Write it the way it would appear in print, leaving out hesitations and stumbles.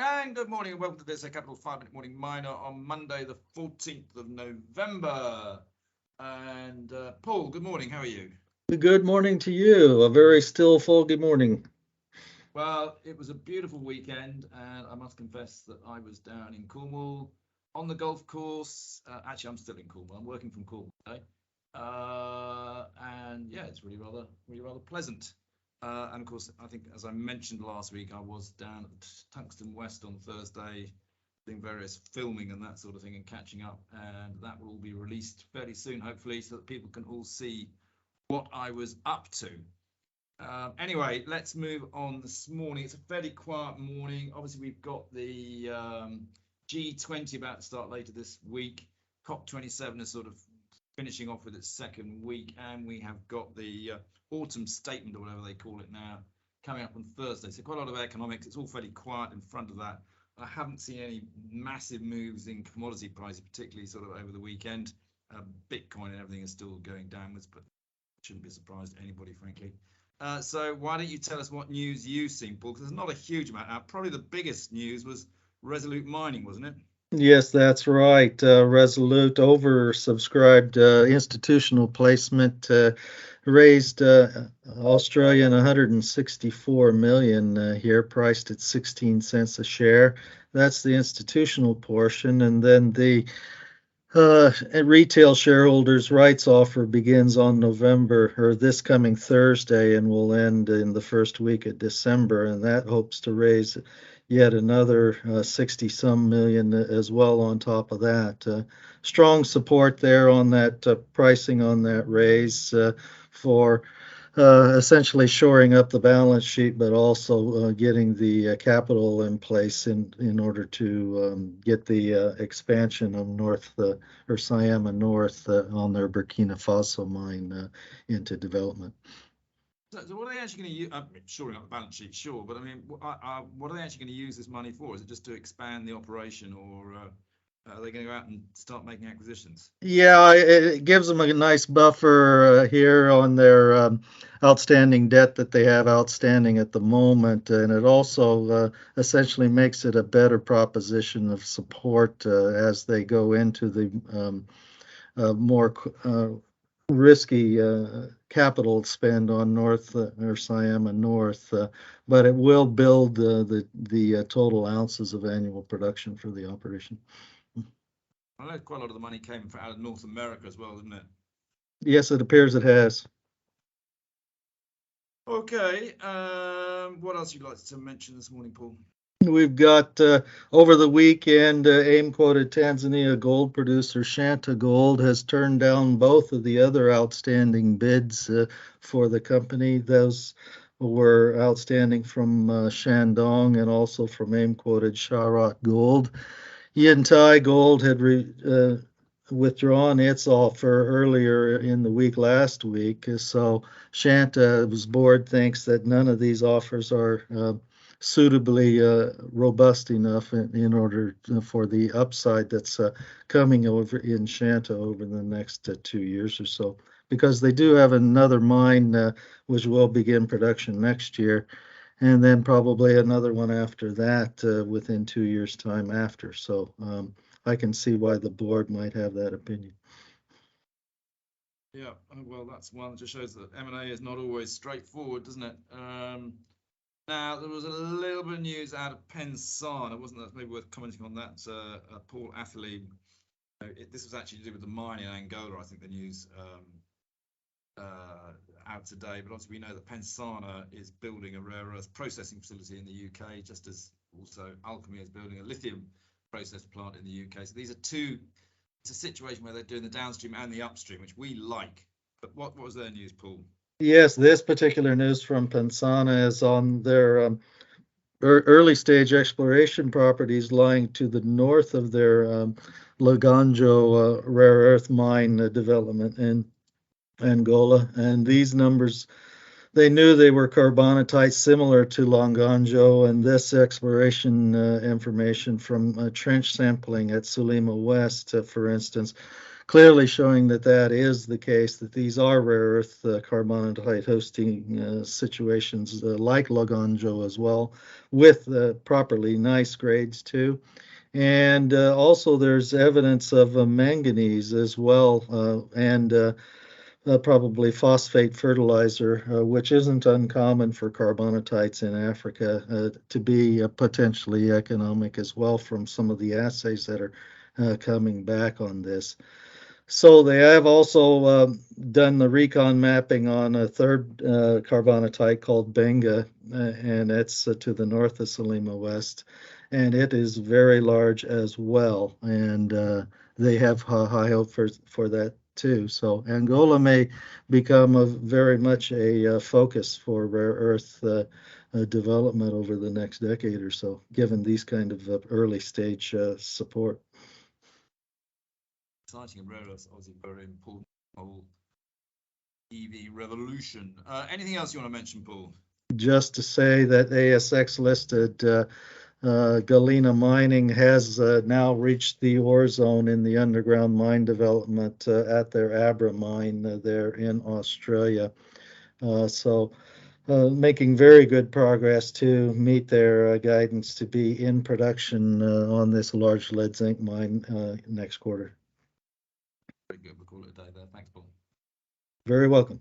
And good morning and welcome to VSA Capital 5 Minute Morning Miner on Monday, the 14th of November. And Paul, good morning. How are you? Good morning to you. A very still, foggy morning. Well, it was a beautiful weekend, and I must confess that I was down in Cornwall on the golf course. Actually, I'm still in Cornwall. I'm working from Cornwall today. And yeah, it's really rather pleasant. And of course, I think as I mentioned last week, I was down at Tungsten West on Thursday, doing various filming and that sort of thing, and catching up. And that will all be released fairly soon, hopefully, so that people can all see what I was up to. Anyway, let's move on this morning. It's a fairly quiet morning. Obviously, we've got the G20 about to start later this week. COP27 is sort of finishing off with its second week, and we have got the autumn statement, or whatever they call it now, coming up on Thursday. So quite a lot of economics. It's all fairly quiet in front of that. I haven't seen any massive moves in commodity prices, particularly sort of over the weekend. Bitcoin and everything is still going downwards, but shouldn't be a surprise to anybody, frankly. So why don't you tell us what news you've seen, Paul? Because there's not a huge amount out. Probably the biggest news was Resolute Mining, wasn't it? Yes, that's right. Resolute oversubscribed institutional placement raised Australian 164 million here, priced at 16 cents a share. That's the institutional portion, and then the retail shareholders' rights offer begins on November or this coming Thursday and will end in the first week of December, and that hopes to raise yet another 60 some million as well on top of that. Strong support there on that pricing on that raise for essentially shoring up the balance sheet, but also getting the capital in place in order to get the expansion of North or Syama North on their Burkina Faso mine into development. So what are they actually going to use? I mean, shoring up the balance sheet, sure, but I mean, what are they actually going to use this money for? Is it just to expand the operation, or are they going to go out and start making acquisitions? Yeah, it gives them a nice buffer here on their outstanding debt that they have outstanding at the moment, and it also essentially makes it a better proposition of support as they go into the more risky capital spend on North or Syama North, but it will build the total ounces of annual production for the operation. I know quite a lot of the money came out of North America as well, didn't it? Yes, it appears it has. Okay. What else you'd like to mention this morning, Paul? We've got over the weekend, AIM quoted Tanzania gold producer Shanta Gold has turned down both of the other outstanding bids for the company. Those were outstanding from Shandong and also from AIM quoted Sharak Gold. Yantai Gold had withdrawn its offer earlier in the week last week. So Shanta's board thinks that none of these offers are suitably robust enough in order for the upside that's coming over in Shanta over the next 2 years or so. Because they do have another mine which will begin production next year, and then probably another one after that within 2 years' time after. So I can see why the board might have that opinion. Yeah, well, that's one that just shows that M&A is not always straightforward, doesn't it? Now, there was a little bit of news out of Pensana, wasn't that maybe worth commenting on that? Paul Atherley, this was actually to do with the mine in Angola, I think the news out today. But obviously, we know that Pensana is building a rare earth processing facility in the UK, just as also Alchemy is building a lithium process plant in the UK. So these are two. It's a situation where they're doing the downstream and the upstream, which we like. But what was their news, Paul? Yes, this particular news from Pensana is on their early stage exploration properties lying to the north of their Laganjo rare earth mine development in Angola. And these numbers, they knew they were carbonatites similar to Longanjo, and this exploration information from trench sampling at Sulima West, for instance, clearly showing that that is the case, that these are rare earth carbonatite hosting situations like Lagonjo as well, with properly nice grades too. And also there's evidence of manganese as well, and probably phosphate fertilizer, which isn't uncommon for carbonatites in Africa, to be potentially economic as well from some of the assays that are coming back on this. So they have also done the recon mapping on a third carbonatite called Benga, and it's to the north of Salima West, and it is very large as well. And they have high hope for that too. So Angola may become a very much a focus for rare earth development over the next decade or so, given these kind of early stage support. Exciting and rare earths, obviously very important whole EV revolution. Anything else you want to mention, Paul? Just to say that ASX listed Galena Mining has now reached the ore zone in the underground mine development at their Abra mine there in Australia. So making very good progress to meet their guidance to be in production on this large lead zinc mine next quarter. Very good. We'll call it a day there. Thanks, Paul. Very welcome.